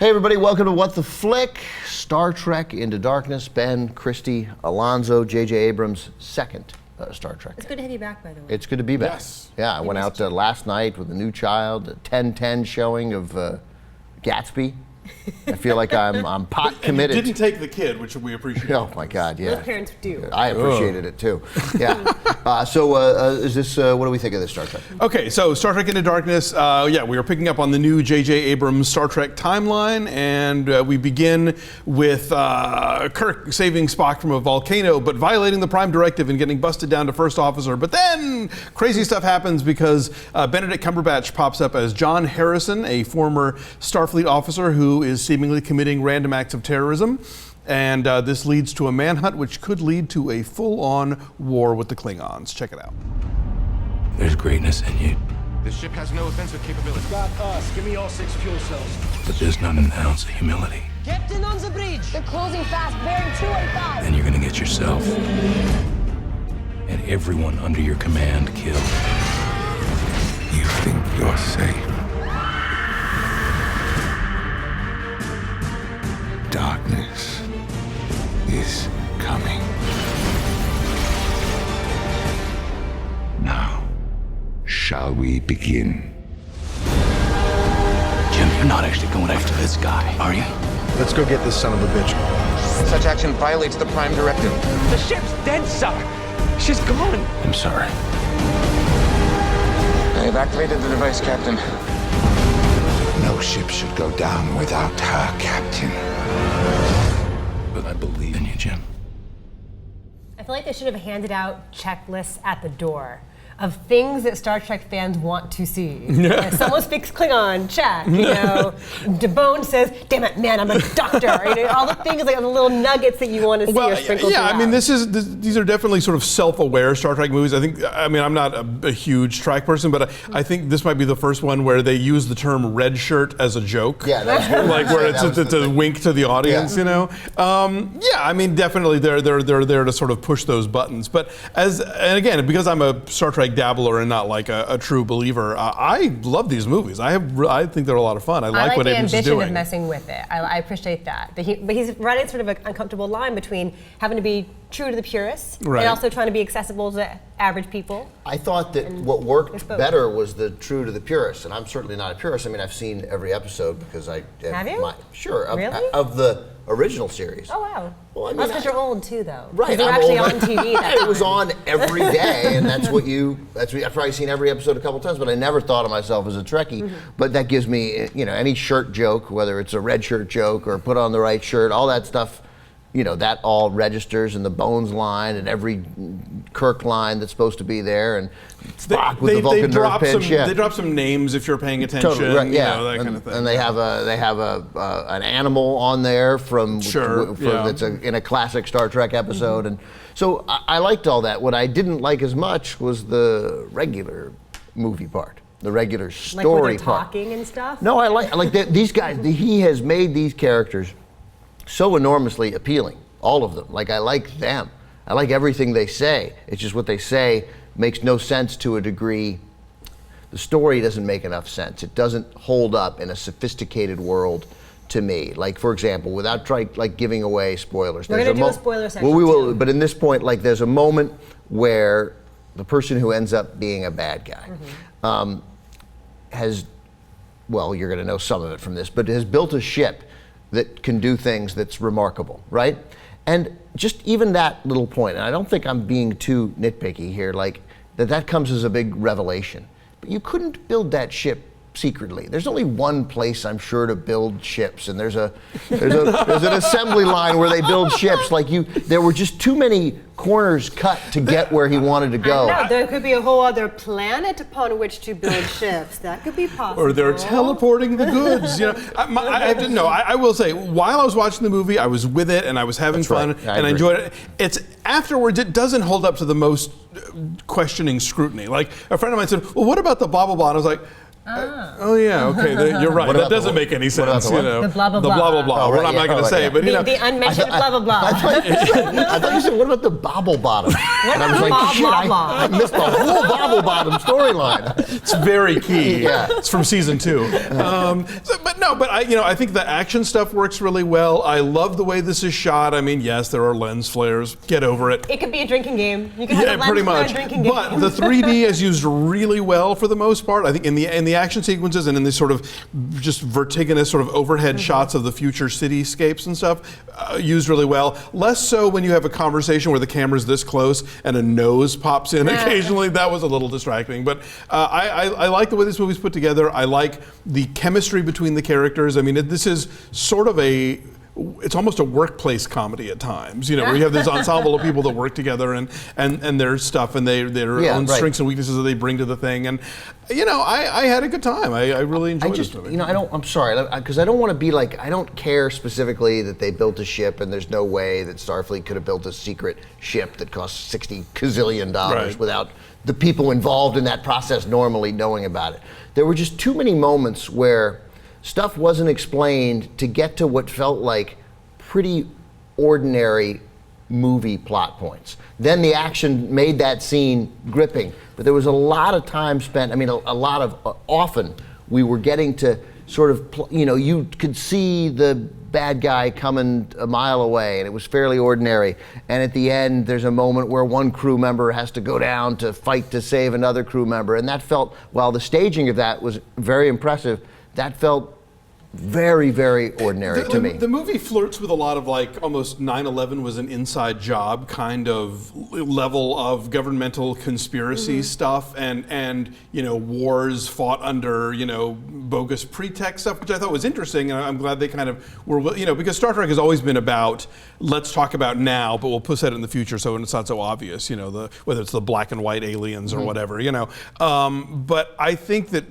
Hey everybody, welcome to What the Flick, Star Trek Into Darkness. Ben, Christy, Alonso, J.J. Abrams' second Star Trek. It's good to have you back, by the way. It's good to be back. Yes. Yeah, I went out last night with a new child, a 10-10 showing of Gatsby. I feel like I'm pot committed. You didn't take the kid, which we appreciate. Oh my God, yeah. Most parents do. I appreciated it too. Yeah. Is this, what do we think of this Star Trek? Okay, so Star Trek Into Darkness, we are picking up on the new J.J. Abrams Star Trek timeline, and we begin with Kirk saving Spock from a volcano, but violating the Prime Directive and getting busted down to first officer. But then crazy stuff happens because Benedict Cumberbatch pops up as John Harrison, a former Starfleet officer who is seemingly committing random acts of terrorism. And this leads to a manhunt, which could lead to a full-on war with the Klingons. Check it out. There's greatness in you, This ship has no offensive capability. Got us. Give me all 6 fuel cells. but there's not an ounce of humility. Captain on the bridge. They're closing fast, bearing 285. Then you're gonna get yourself and everyone under your command killed. You think you're safe? Darkness is coming. Now, shall we begin? Jim, you're not actually going after this guy, are you? Let's go get this son of a bitch. Such action violates the Prime Directive. The ship's dead, sir. She's gone. I'm sorry. I have activated the device, Captain. No ship should go down without her, Captain. But I believe in you, Jim. I feel like they should have handed out checklists at the door of things that Star Trek fans want to see. If someone speaks Klingon, check. DeBone says, "Damn it, man, I'm a doctor." All the things, like the little nuggets that you want to see are sprinkled yeah, I mean, throughout. these are definitely sort of self-aware Star Trek movies. I mean, I'm not a huge Trek person, but I think this might be the first one where they use the term "red shirt" as a joke. Yeah, that's good. Like where it's a wink to the audience, I mean, definitely they're there to sort of push those buttons. But and again, because I'm a Star Trek dabbler and not like a true believer, I love these movies. I think they're a lot of fun. I like what the Abrams is ambition doing. of messing with it. I appreciate that. But he's running sort of an uncomfortable line between having to be true to the purists Right. and also trying to be accessible to average people. I thought that what worked better was the true to the purists, and I'm certainly not a purist. I mean, I've seen every episode because I have you? Sure, Really? of the original series. Oh wow. Well, I mean, That's because you're old too, though. Right, They're I'm actually old. on TV. That It was time. on every day, and I've probably seen every episode a couple times, but I never thought of myself as a Trekkie. But that gives me, any shirt joke, whether it's a red shirt joke or put on the right shirt, all that stuff, that all registers, and the Bones line and every Kirk line that's supposed to be there, and Spock with the Vulcan nerve pinch. They drop some names if you're paying attention. Totally, right, yeah. That kind of thing. And they have an animal on there that's in a classic Star Trek episode, and so I liked all that. What I didn't like as much was the regular movie part, the regular story like where they're part. talking and stuff. No, I like these guys. He has made these characters so enormously appealing, all of them. Like I like them. I like everything they say. It's just what they say makes no sense to a degree. The story doesn't make enough sense. It doesn't hold up in a sophisticated world to me. Like, for example, without giving away spoilers. We're going to do a spoiler section. Well, we will, too. but in this point, there's a moment where the person who ends up being a bad guy you're going to know some of it from this, but has built a ship that can do things that's remarkable, right? And just even that little point, and I don't think I'm being too nitpicky here, that comes as a big revelation. But you couldn't build that ship secretly. There's only one place, I'm sure, to build ships, and there's an assembly line where they build ships. There were just too many corners cut to get where he wanted to go. No, there could be a whole other planet upon which to build ships. That could be possible. Or they're teleporting the goods. I didn't know. I will say, while I was watching the movie, I was with it and I was having fun and I enjoyed it. It's afterwards, it doesn't hold up to the most questioning scrutiny. Like a friend of mine said, "Well, what about the blah blah blah?" And I was like, "Oh yeah, okay, you're right. That doesn't make any sense." The blah, blah, the blah blah blah. Oh, right, I'm not going to say, but the unmentioned blah blah blah. I thought you said, what about the bobble bottom? And I was like, shit, I missed the whole Bobble Bottom storyline. It's very key. Yeah. It's from season 2. I think the action stuff works really well. I love the way this is shot. I mean, yes, there are lens flares. Get over it. It could be a drinking game. You could have a lens pretty flare much. drinking game. But the 3D is used really well for the most part. I think in the action sequences and in these sort of just vertiginous sort of overhead shots of the future cityscapes and stuff, used really well. Less so when you have a conversation where the camera's this close and a nose pops in occasionally. That was a little distracting. But I like the way this movie's put together. I like the chemistry between the characters. I mean, this is sort of it's almost a workplace comedy at times, where you have this ensemble of people that work together and their stuff and their own strengths and weaknesses that they bring to the thing. And, I had a good time. I really enjoyed this movie. I'm sorry, because I don't want to be like, I don't care specifically that they built a ship and there's no way that Starfleet could have built a secret ship that cost $60 gazillion without the people involved in that process normally knowing about it. There were just too many moments where stuff wasn't explained to get to what felt like pretty ordinary movie plot points. Then the action made that scene gripping, but there was a lot of time spent, often we were getting to sort of, you could see the bad guy coming a mile away and it was fairly ordinary. And at the end, there's a moment where one crew member has to go down to fight to save another crew member. And that felt, while the staging of that was very impressive, that felt very, very ordinary to me. The movie flirts with a lot of almost 9/11 was an inside job kind of level of governmental conspiracy stuff and wars fought under bogus pretext stuff, which I thought was interesting, and I'm glad they kind of were because Star Trek has always been about let's talk about now, but we'll push that in the future so it's not so obvious, whether it's the black and white aliens or whatever, but I think that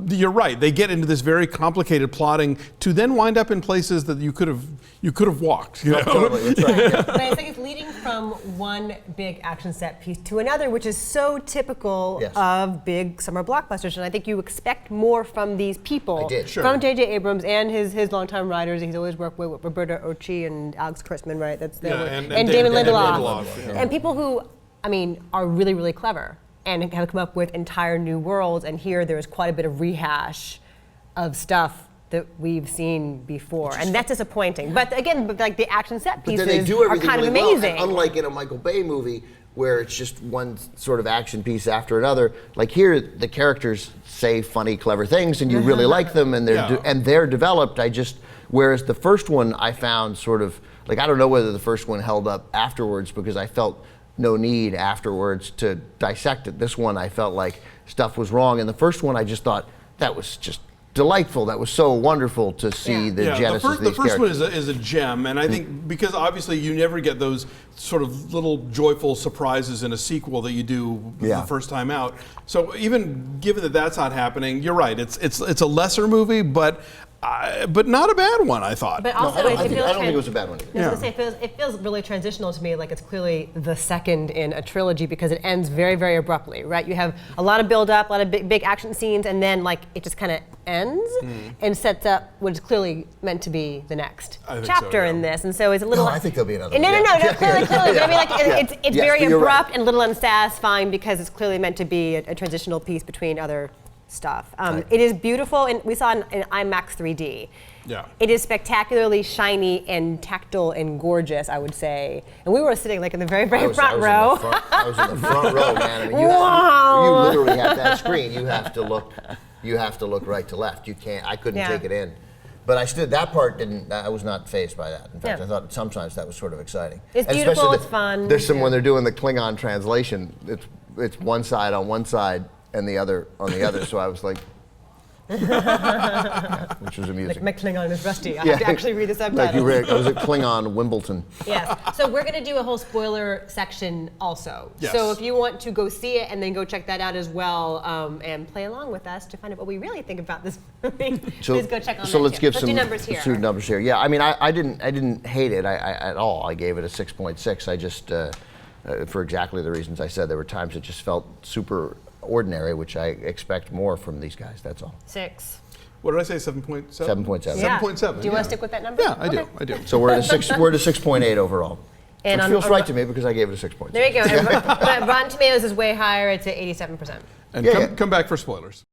you're right. They get into this very complicated plotting to then wind up in places that you could have walked. Totally, that's right. Yeah. But I think it's leading from one big action set piece to another, which is so typical of big summer blockbusters. And I think you expect more from these people. I did. Sure. From J.J. Abrams and his longtime writers. He's always worked with Roberta Ochi and Alex Kurtzman, right? That's and David Lindelof. And people who, are really, really clever and have come up with entire new worlds, and here there's quite a bit of rehash of stuff that we've seen before, and that's disappointing. But again, the action set pieces are kind of amazing. Well, unlike in a Michael Bay movie where it's just one sort of action piece after another, like here the characters say funny, clever things, and you really like them, and they're developed. Whereas the first one I found sort of I don't know whether the first one held up afterwards because I felt no need afterwards to dissect it. This one I felt like stuff was wrong, and the first one I just thought that was just delightful. That was so wonderful to see the genesis of these the first characters. one is a gem, and I think because obviously you never get those sort of little joyful surprises in a sequel that you do the first time out. So even given that that's not happening, you're right. It's a lesser movie, but not a bad one, I thought. But also, I don't think it was a bad one. I was going to say, it feels really transitional to me, like it's clearly the second in a trilogy because it ends very, very abruptly, right? You have a lot of build-up, a lot of big action scenes, and then it just kind of ends and sets up what is clearly meant to be the next chapter in this. And so it's a little... No, I think there'll be another No, clearly. But it's very abrupt and a little unsatisfying because it's clearly meant to be a transitional piece between other stuff. It is beautiful, and we saw it in IMAX 3D. Yeah. It is spectacularly shiny and tactile and gorgeous, I would say. And we were sitting in the very, very front row. I was in the front row, man. You literally have that screen. You have to look right to left. You can't. I couldn't take it in. But I was not fazed by that. In fact, I thought sometimes that was sort of exciting. It's beautiful, it's fun. There's when they're doing the Klingon translation, it's one side on one side and the other on the other, so I was like, which was amusing. My Klingon is rusty. I have to actually read the subtitles. I was at Klingon Wimbledon. Yes. So we're going to do a whole spoiler section also. Yes. So if you want to go see it and then go check that out as well and play along with us to find out what we really think about this movie, please go check on that. So let's give some numbers here. Numbers here. Yeah, I didn't hate it at all. I gave it a 6.6. I just for exactly the reasons I said. There were times it just felt super ordinary, which I expect more from these guys. That's all. 6. What did I say? 7.7. 7.7. Yeah. 7.7. Do you want to stick with that number? Yeah, I do. So we're at a 6.8 overall. And Which feels right to me because I gave it a 6 points. There you go. But Rotten Tomatoes is way higher. It's at 87%. And Yeah, come back for spoilers.